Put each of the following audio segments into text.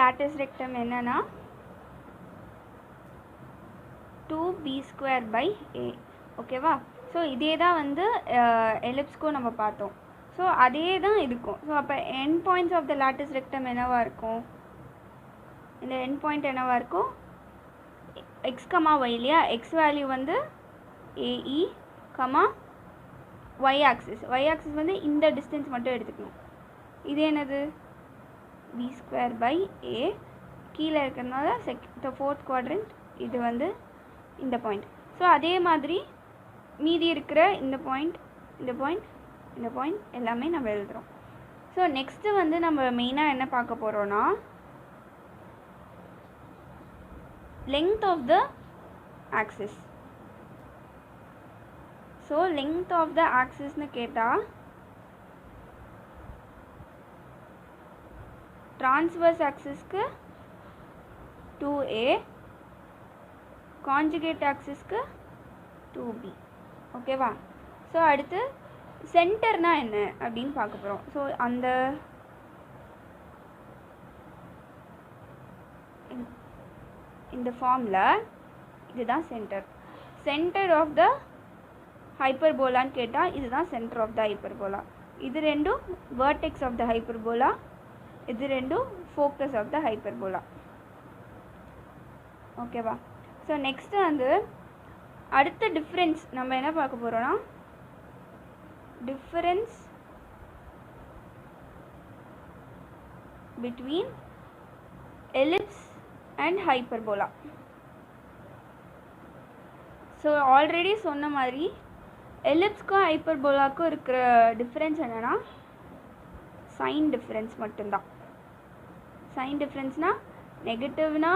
lattice rectum என்னன்னா 2b² by a. ஓகேவா? So இதே தான் வந்து எலிப்ஸ்க்கும் நம்ம பார்த்தோம். ஸோ அதே தான் இருக்கும். ஸோ அப்போ end points of the lattice rectum என்னவாக இருக்கும்? இந்த எண்ட் பாயிண்ட் என்னவாக இருக்கும்? எக்ஸ் கமா ஒய் இல்லையா? எக்ஸ் வேல்யூ வந்து a e comma y axis. Y axis வந்து இந்த டிஸ்டன்ஸ் மட்டும் எடுத்துக்கணும். இது என்னது? b² by a. கீழே இருக்கிறதுனால ஃபோர்த் குவாட்ரண்ட். இது வந்து இந்த பாயிண்ட். ஸோ அதே மாதிரி மீதி இருக்கிற இந்த பாயிண்ட், இந்த பாயிண்ட், இந்த பாயிண்ட் எல்லாமே நம்ம எழுதுகிறோம். ஸோ நெக்ஸ்ட்டு வந்து நம்ம மெயினாக என்ன பார்க்க போகிறோன்னா length of the axis. So length of the axis னு கேட்டால் transverse axisக்கு 2a, conjugate axisக்கு 2b. ஓகேவா? ஸோ அடுத்து சென்டர்னா என்ன அப்படின்னு பார்க்க போகிறோம். ஸோ அந்த இந்த ஃபார்மில் இதுதான் சென்டர். சென்டர் ஆஃப் த ஹைப்பர்போலான்னு கேட்டால் இதுதான் சென்டர் ஆஃப் த ஹைப்பர்போலா. இது ரெண்டும் வேர்டெக்ஸ் ஆஃப் த ஹைப்பர்போலா, இது ரெண்டும் ஃபோக்கஸ் ஆஃப் த ஹைப்பர்போலா. ஓகேவா? ஸோ நெக்ஸ்ட்டு வந்து அடுத்த டிஃப்ரென்ஸ் நம்ம என்ன பார்க்க போகிறோன்னா difference between ellipse and hyperbola. So already சொன்ன மாதிரி எலிப்ஸ்க்கும் ஹைப்பர்போலாக்கும் இருக்கிற டிஃப்ரென்ஸ் என்னென்னா சைன் டிஃப்ரென்ஸ் மட்டும்தான். சைன் டிஃப்ரென்ஸ்னால் நெகட்டிவ்னா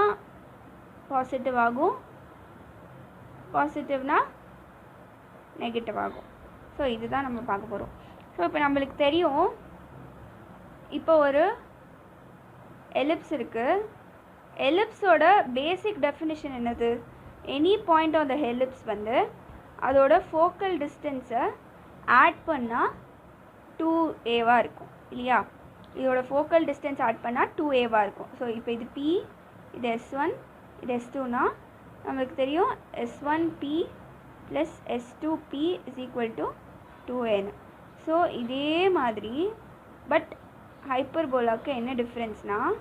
பாசிட்டிவ் ஆகும், பாசிட்டிவ்னா நெகட்டிவ் ஆகும். ஸோ இதுதான் நம்ம பார்க்க போகிறோம். ஸோ இப்போ நம்மளுக்கு தெரியும், இப்போ ஒரு எலிப்ஸ் இருக்குது. எலிப்ஸோட பேசிக் டெஃபினிஷன் என்னது? Any point on the ellipse வந்து அதோட ஃபோக்கல் டிஸ்டன்ஸை ஆட் பண்ணால் 2a இருக்கும் இல்லையா? இதோட ஃபோக்கல் டிஸ்டன்ஸ் ஆட் பண்ணால் 2a இருக்கும். ஸோ இப்போ இது p, இது s1, இது s2னா நம்மளுக்கு தெரியும் s1p plus s2p is equal to 2a. So இதே மாதிரி பட் ஹைப்பர்போலாவுக்கு என்ன டிஃப்ரென்ஸ்னால்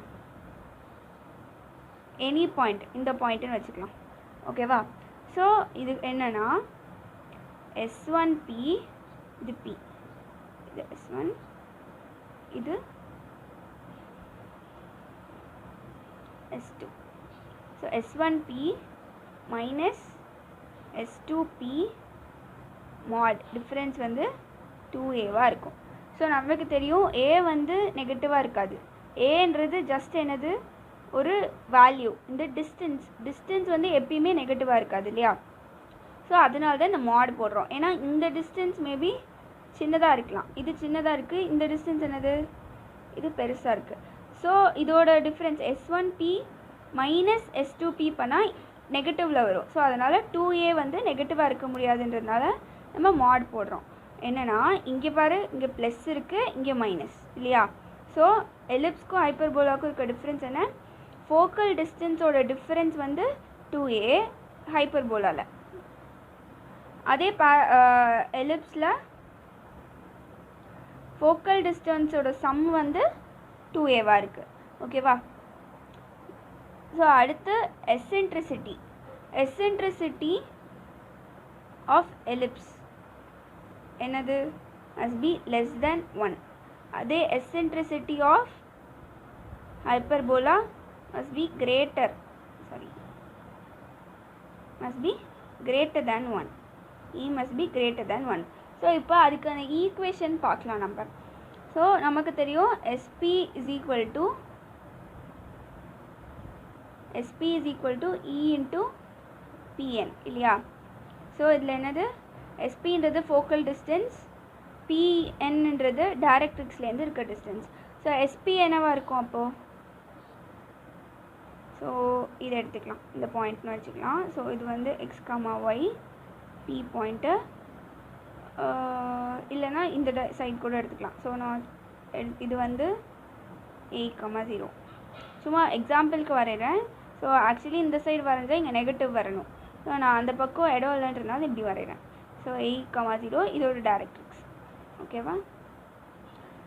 எனி பாயிண்ட், இந்த பாயிண்ட்டுன்னு வச்சுக்கலாம். ஓகேவா? ஸோ இது என்னென்னா s1p, இது p, இது s1, இது s2. So s1p minus s2p மாட் டிஃப்ரென்ஸ் வந்து 2a இருக்கும். ஸோ நமக்கு தெரியும் a வந்து நெகட்டிவாக இருக்காது. ஏன்றது ஜஸ்ட் என்னது? ஒரு வேல்யூ. இந்த டிஸ்டன்ஸ் வந்து எப்பயுமே நெகட்டிவாக இருக்காது இல்லையா? ஸோ அதனால தான் இந்த மாட் போடுறோம். ஏன்னா இந்த டிஸ்டன்ஸ் மேபி சின்னதாக இருக்கலாம், இது சின்னதாக இருக்குது. இந்த டிஸ்டன்ஸ் என்னது? இது பெருசாக இருக்குது. ஸோ இதோட டிஃப்ரென்ஸ் s1p மைனஸ் s2p பண்ணால் நெகட்டிவில் வரும். ஸோ அதனால் 2a வந்து நெகட்டிவாக இருக்க முடியாதுன்றதுனால நம்ம மாட் போடுறோம். என்னென்னா இங்கே பாரு, இங்கே ப்ளஸ் இருக்குது, இங்கே மைனஸ் இல்லையா? ஸோ எலிப்ஸ்க்கும் ஹைப்பர்போலாவுக்கும் இருக்க டிஃப்ரென்ஸ் என்ன? ஃபோக்கல் டிஸ்டன்ஸோட டிஃப்ரென்ஸ் வந்து 2a ஹைப்பர்போலாவில். அதே எலிப்ஸில் ஃபோக்கல் டிஸ்டன்ஸோட சம் வந்து 2a இருக்குது. ஓகேவா? ஸோ அடுத்து எசென்ட்ரிசிட்டி ஆஃப் எலிப்ஸ் என்னது? must be less than 1. அதே eccentricity of hyperbola must be greater than 1. E must be greater than 1. So இப்போ அதுக்கான ஈக்குவேஷன் பார்க்கலாம் நம்ம. ஸோ நமக்கு தெரியும் SP is equal to E into PN இல்லையா? ஸோ இதில் என்னது? SPன்றது ஃபோக்கல் டிஸ்டன்ஸ், PNன்றது டைரக்ட்ரிக்ஸ்லேருந்து இருக்க டிஸ்டன்ஸ். ஸோ SP என்னவாக இருக்கும் அப்போது? ஸோ இதை எடுத்துக்கலாம், இந்த பாயிண்ட்னு வச்சுக்கலாம். ஸோ இது வந்து x comma y P point, இல்லைனா இந்த சைட் கூட எடுத்துக்கலாம். ஸோ நான் இது வந்து a, 0. சும்மா எக்ஸாம்பிளுக்கு வரைகிறேன். ஸோ ஆக்சுவலி இந்த சைடு வரைஞ்சால் இங்கே நெகட்டிவ் வரணும். ஸோ நான் அந்த பக்கம் இடம் இல்லைன்றதுனால இப்படி வரைகிறேன். ஸோ 8,0 இதோட டைரக்ட்ரிக்ஸ். ஓகேவா?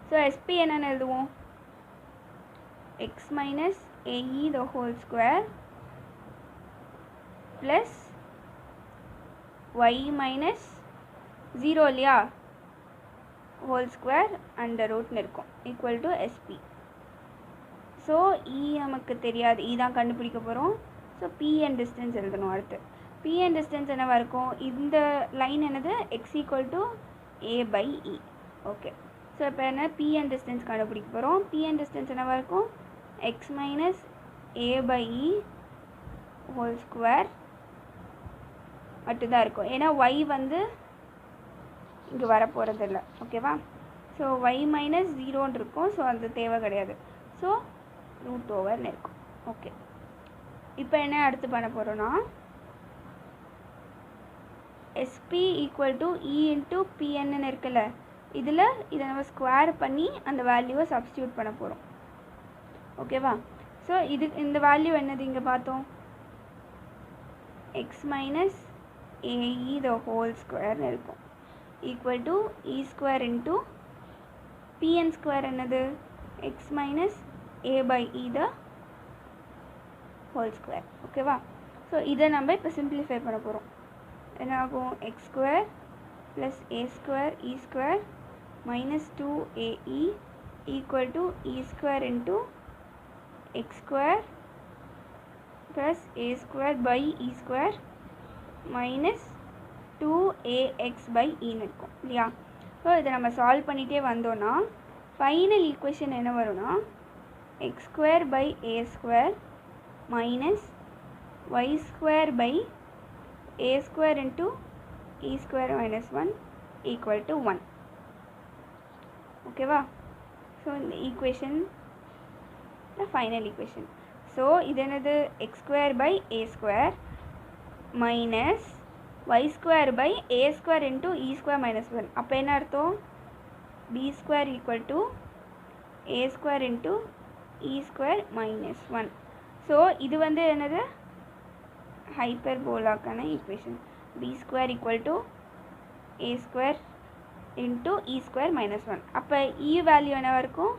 ஸோ எஸ்பி என்னென்னு எழுதுவோம்? x minus AE the whole square plus y minus 0 இல்லையா whole square under root இருக்கும் equal to SP. So E நமக்கு தெரியாது, E தான் கண்டுபிடிக்க போகிறோம். ஸோ P and distance எழுதணும். அடுத்து P and distance என்னவா இருக்கும்? இந்த லைன் என்னது? x equal to A by E. Okay, so இப்போ என்ன P and distance கண்டுபிடிக்க போகிறோம். P and distance என்னவா இருக்கும்? x minus A by E whole square மட்டும்தான் இருக்கும். ஏன்னா y வந்து இங்கே வரப்போகிறதில்ல. ஓகேவா? ஸோ y minus 0 இருக்கும். ஸோ அது தேவை கிடையாது. ஸோ ரூட் ஓவர்னு இருக்கும். ஓகே, இப்போ என்ன அடுத்து பண்ண போகிறோன்னா SP equal to E into PNன்னு இருக்குல்ல, இதில் இதை நம்ம ஸ்கொயர் பண்ணி அந்த வேல்யூவை சப்ஸ்டியூட் பண்ண போகிறோம். ஓகேவா? ஸோ இது இந்த வேல்யூ என்னது இங்கே பார்த்தோம்? x minus AE the whole ஸ்கொயர்னு இருக்கும் equal to E square into PN square என்னது? x minus A by E the whole square. ஓகேவா? ஸோ இதை நம்ம இப்போ சிம்பிளிஃபை பண்ண போகிறோம். என்ன ஆகும்? x square plus A square E square minus 2AE equal to E square into x square plus a square by e square minus 2ax by e இருக்கும் இல்லையா? ஸோ இதை நம்ம சால்வ் பண்ணிகிட்டே வந்தோன்னா ஃபைனல் ஈக்குவேஷன் என்ன வரும்னா x square by a square minus y square by a square into e square minus 1 equal to 1. ஓகேவா? So இந்த ஈக்குவேஷன் ஃபைனல் ஈக்குவேஷன். ஸோ இது என்னது? x square by a square minus y square by a square into e square minus 1. அப்போ என்ன அர்த்தம்? b square equal to a square into e square minus 1. So இது வந்து என்னது? ஹைப்பர்போலாக்கான equation. b square equal to a square into e square minus 1. அப்போ e value என்னவாக இருக்கும்?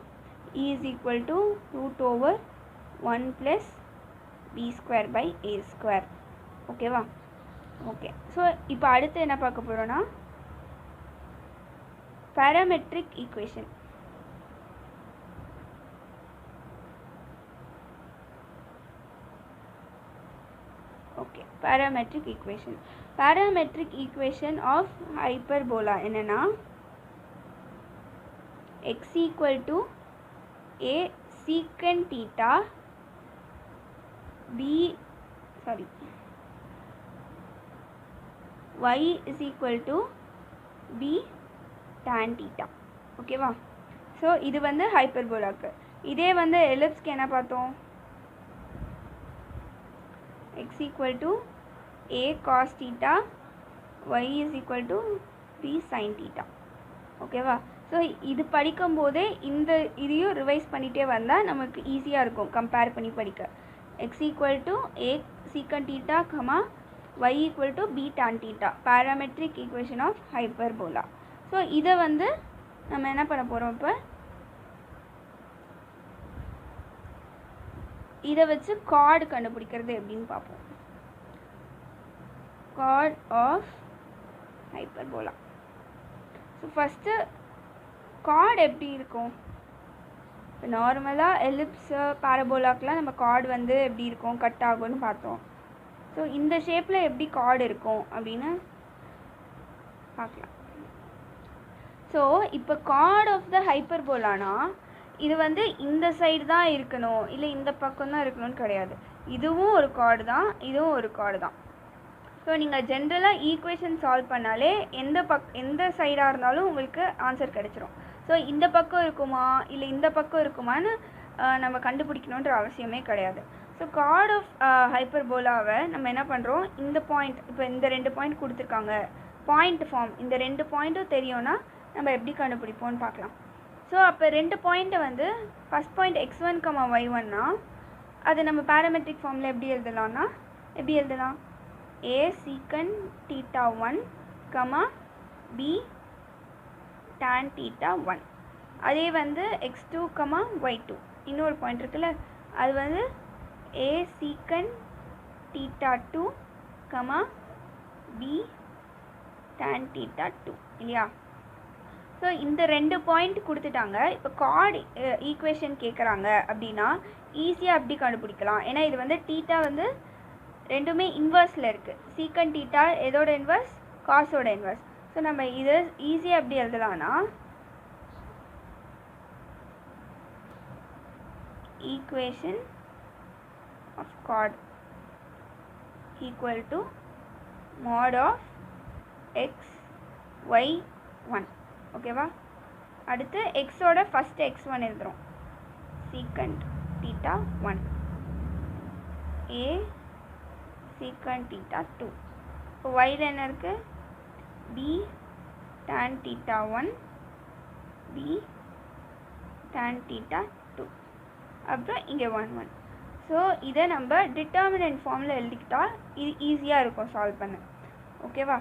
E is equal to root over 1 plus b square by a square. ஓகேவா? Okay, so இப்போ அடுத்து என்ன பார்க்க போகிறோன்னா parametric equation. Okay, parametric equation. Parametric equation of hyperbola என்னென்னா x equal to a secant theta y is equal to b tan theta. ஓகேவா? So இது வந்து ஹைப்பர்போலாக்கு. இதே வந்து எலிப்ஸ்க்கு என்ன பார்த்தோம்? x equal to a cos theta y is equal to b sin theta. ஓகேவா? So இது படிக்கும்போதே இந்த இதையும் ரிவைஸ் பண்ணிகிட்டே வந்தால் நமக்கு ஈஸியாக இருக்கும் கம்பேர் பண்ணி படிக்க. x equal to a secant theta comma y equal to b tan theta parametric equation of hyperbola. So இதை வந்து நம்ம என்ன பண்ண போகிறோம்? இப்போ இதை வச்சு கார்டு கண்டுபிடிக்கிறது எப்படின்னு பார்ப்போம். Chord of hyperbola. So first chord எப்படி இருக்கும்? இப்போ நார்மலாக எலிப்ஸு பாரபோலாக்கெலாம் நம்ம கார்டு வந்து எப்படி இருக்கும்? கட் ஆகும்னு பார்த்தோம். ஸோ இந்த ஷேப்பில் எப்படி கார்டு இருக்கும் அப்படின்னு பார்க்கலாம். ஸோ இப்போ கார்டு ஆஃப் த ஹைப்பர்போலானா இது வந்து இந்த சைடு தான் இருக்கணும், இல்லை இந்த பக்கம் தான் இருக்கணும்னு கிடையாது. இதுவும் ஒரு கார்டு தான், இதுவும் ஒரு கார்டு தான். ஸோ நீங்கள் ஜென்ரலாக ஈக்குவேஷன் சால்வ் பண்ணாலே எந்த சைடாக இருந்தாலும் உங்களுக்கு ஆன்சர் கிடச்சிரும். ஸோ இந்த பக்கம் இருக்குமா இல்லை இந்த பக்கம் இருக்குமான்னு நம்ம கண்டுபிடிக்கணுன்ற அவசியமே கிடையாது. ஸோ கார்டு ஆஃப் ஹைப்பர்போலாவை நம்ம என்ன பண்ணுறோம்? இந்த பாயிண்ட், இப்போ இந்த 2 பாயிண்ட் கொடுத்துருக்காங்க, பாயிண்ட் ஃபார்ம், இந்த 2 பாயிண்ட்டும் தெரியும்னா நம்ம எப்படி கண்டுபிடிப்போம்னு பார்க்கலாம். ஸோ அப்போ 2 பாயிண்ட்டை வந்து ஃபஸ்ட் பாயிண்ட் x1, y1னா அது நம்ம பேராமெட்ரிக் ஃபார்மில் எப்படி எழுதலாம்னா a secant theta 1 comma b tan theta 1. அதே வந்து x2 கமா y2 இன்னொரு பாயிண்ட் இருக்குல்ல, அது வந்து a secant theta 2 comma b tan theta 2 இல்லையா. ஸோ இந்த 2 பாயிண்ட் கொடுத்துட்டாங்க. இப்போ கார்டு ஈக்குவேஷன் கேட்குறாங்க அப்படின்னா ஈஸியாக அப்படி கண்டுபிடிக்கலாம். ஏன்னா இது வந்து தீட்டா வந்து ரெண்டுமே இன்வர்ஸில் இருக்குது. சீக்கண்ட் தீட்டா எதோட இன்வர்ஸ்? காஸோட இன்வர்ஸ். ஸோ நம்ம இது ஈஸியாக எப்படி எழுதலாம்னா equation of chord equal to mod of x y 1. ஓகேவா. அடுத்து எக்ஸோட ஃபஸ்ட் x1 எழுதுகிறோம். Secant theta 1 a secant theta 2. இப்போ yல என்ன இருக்குது? b tan theta 1 b tan theta 2. அப்புறம் இங்கே 1 1. ஸோ இதை நம்ம டிட்டர்மினன்ட் ஃபார்மில் எழுதிக்கிட்டால் இது ஈஸியாக இருக்கும் சால்வ் பண்ண. ஓகேவா.